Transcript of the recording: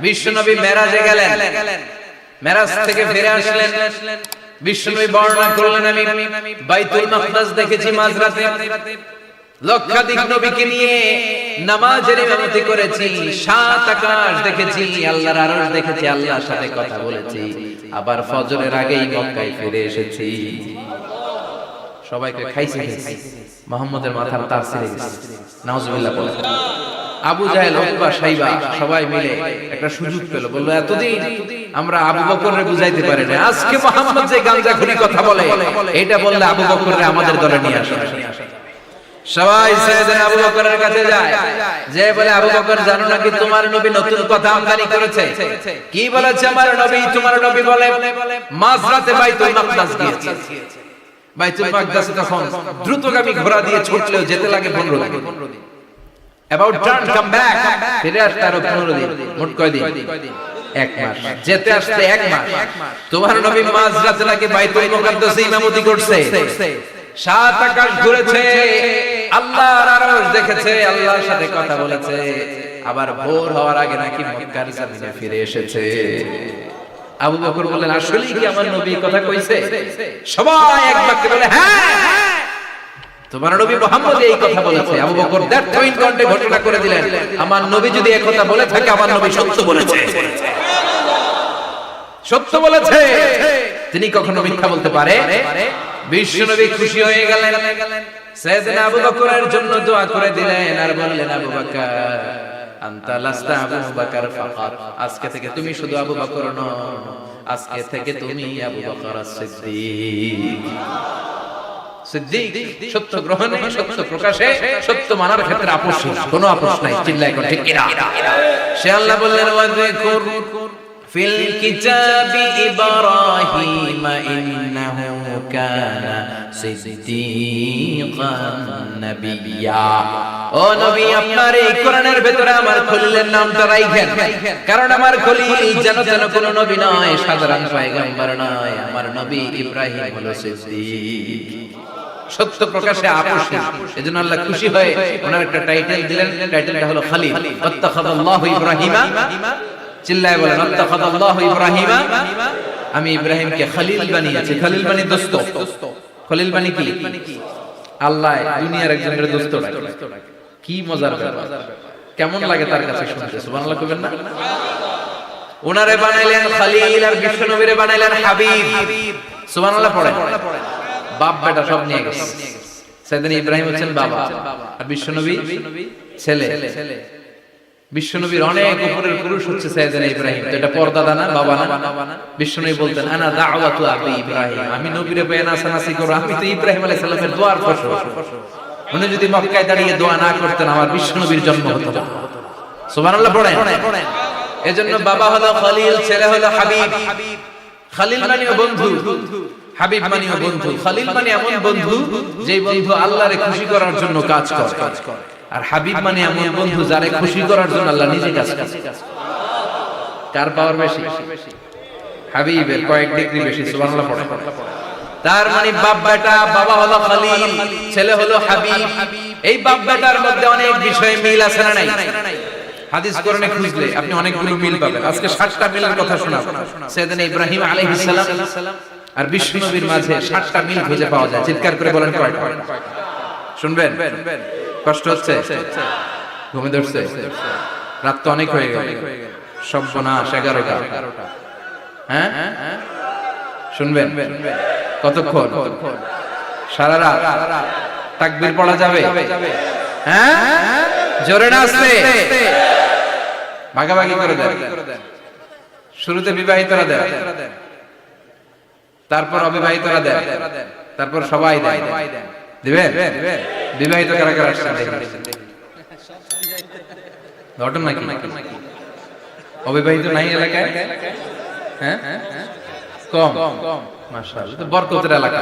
বিশ্বনবী মেরাজে গেলেন, মেরাজ থেকে ফিরে আসলেন। বিশ্বনবী বর্ণনা করলেন, আমি বাইতুল মাকদাস দেখেছি মাঝরাতে, লক্ষাধিক নবীকে নিয়ে নামাজের ইমামতি করেছি, সাত আকাশ দেখেছি, আল্লাহর আরশ দেখেছি, আল্লাহর সাথে কথা বলেছি, আবার ফজরের আগেই মক্কায় ফিরে এসেছি। সবাইকে খাইছে, মুহাম্মদের মাথার তার ছিঁড়ে গেছে, নাউজুবিল্লাহ বলে। আবু জাহেল, উতবা, সাইবা সবাই মিলে একটা সুযোগ পেল, বলল এতদিন আমরা আবু বকররে বুঝাইতে পারি না, আজকে মুহাম্মদ যে গাঁজাখুরি কথা বলে এটা বললে আবু বকররে আমাদের দলে নিয়ে আসে। সবাই সাইয়েদনা আবু বকরের কাছে যায়, যে বলে আবু বকর জানো নাকি তোমার নবী নতুন কথা আমদানি করেছে? কি বলেছে আমার নবী? তোমার নবী বলে মাঝরাতে বাইতুল মাকদাস গিয়েছে। বাইতুল মাকদাসে তখন দ্রুতগামী ঘোড়া দিয়ে ছুটলেও যেতে লাগে 15 দিন। About turn come back, ফিরে আসতে আরো 15 দিন, মোট কয় দিন? 1 মাস। যেতে আসতে 1 মাস। তোমার নবী মাঝরাতে নাকি বাইতুল মুকাদ্দাসে ইমামতি করছে, সাত আকাশ ঘুরেছে, আল্লাহর আরশ দেখেছে, আল্লাহর সাথে কথা বলেছে, আবার ভোর হওয়ার আগে নাকি মক্কার জমিনে ফিরে এসেছে। আবু বকর বললেন, আসলেই কি আমার নবী কথা কইছে? সবাই এক বাক্যে বলে, হ্যাঁ তোমার নবী মুহাম্মদ এই কথা বলেছে। আবু বকর দ্যাট পয়েন্ট কন্টে ঘোষণা করে দিলেন, আমার নবী যদি এই কথা বলে থাকে, আমার নবী সত্য বলেছে, সত্য বলেছে, তিনি কখনো মিথ্যা বলতে পারে? বিশ্বনবী খুশি হয়ে গেলেন, সাইয়েদনা আবু বকরের জন্য দোয়া করে দিলেন, আর বললেন, আবু বকর আনতা লাস্তা আবু বকর ফাকাত, আজকে থেকে তুমি শুধু আবু বকর নও, আজকে থেকে তুমি আবু বকর as-সিদ্দিক। সিদ্দিক, সত্য গ্রহণে, সত্য প্রকাশে, সত্য মানার ক্ষেত্রে আপোষ নেই, কোনো আপোষ নাই। চিল্লায় কোন ঠিক কিনা? সে আল্লাহ বললেন, ওয়াযকুর ফিল কিতাবি ইব্রাহিম ইন্নাহু কানা সিদ্দিকান নাবিয়্যা। ও নবী, আপনার এই কোরআনের ভিতরে আমার খলিলের নামটা রাখেন, কারণ আমার খলিল যেন কোনো নবী নয়, সাধারণ পয়গম্বর নয়, আমার নবী ইব্রাহিম হলো সিদ্দিক। সত্য প্রকাশে আপোষ নেই। এজন্য আল্লাহ খুশি হয়ে ওনার একটা টাইটেল দিলেন, টাইটেলটা হলো খলিল। ওয়াত্তাখাযাল্লাহু ইব্রাহিমা, চিল্লায় বলেন, ওয়াত্তাখাযাল্লাহু ইব্রাহিমা, আমি ইব্রাহিমকে খলিল বানিয়েছি। খলিল মানে দোস্ত। খলিল মানে কি? আল্লাহ দুনিয়ার একজনের দোস্ত ডাকে। কি মজার ব্যাপার, কেমন লাগে তার কাছে শুনতে? সুবহানাল্লাহ কইবেন না? ওনারে বানাইলেন খলিল, আর বিশ্ব নবীরে বানাইলেন হাবিব। সুবহানাল্লাহ পড়েন। বাপ বেটা সব নিয়ে গেছে। সাইয়েদনা ইব্রাহিম হচ্ছেন বাবা, আর বিশ্বনবী ছেলে। বিশ্বনবীর অনেক উপরের পুরুষ হচ্ছে সাইয়েদনা ইব্রাহিম। তো এটা পর্দাদা না, বাবা না? বিশ্বনবী বলতেন, আনা দাওয়াতু আবি ইব্রাহিম, আমি নবীরে বেনাসানাসি করব, আমি তো ইব্রাহিম আলাইহিস সালামের দোয়ার ফসল। উনি যদি মক্কায় দাঁড়িয়ে দোয়া না করতেন, আমার বিশ্বনবীর জন্ম হতো না। সুবহানাল্লাহ পড়েন। এজন্য বাবা হলো খলিল, ছেলে হলো হাবিব। খলিল মানে বন্ধু, হাবিব মানে বন্ধু। খলিল মানে এমন বন্ধু যেই বন্ধু আল্লাহরে খুশি করার জন্য কাজ করে, আর হাবিব মানে এমন বন্ধু যারে খুশি করার জন্য আল্লাহ নিজে কাজ করে। কার পাওয়ার বেশি? হাবিবের কয়েক ডিগ্রি বেশি। সুবহানাল্লাহ পড়ে। তার মানে বাপ বেটা, বাবা হলো খলিল, ছেলে হলো হাবিব। এই বাপ বেটার মধ্যে অনেক বিষয়ে মিল আছে না নাই? হাদিস কোরআনে খুঁজলে আপনি অনেকগুলো মিল পাবেন। আজকে 7টা মিলের কথা শোনাবো। সাইয়েদনা ইব্রাহিম আলাইহিস সালাম আর বিশ্বনবীর মাঝে 7টা মিল খুঁজে পাওয়া যায়। চিৎকার করে বলেন কয়টা? শুনবেন? কষ্ট হচ্ছে? ঘুমে ধরছে? রাত তো অনেক হয়ে গেল। সর্বনাশ, 11টা। হ্যাঁ, শুনবেন? কতক্ষণ? সারা রাত। তাকবীর পড়া যাবে? হ্যাঁ, জোরে না আসতে? ভাগাভাগি করে দেন। শুরুতে বিবাহিতরা দেন, তারপর অবিবাহিতরা দেন, তারপর সবাই দেন। দিবেন? বিবাহিত কারা কারা আসছেন দেখেন। ঘটনা কি? অবিবাহিত নাই এলাকায়? হ্যাঁ, কম। মাশাআল্লাহ, বরকতের এলাকা।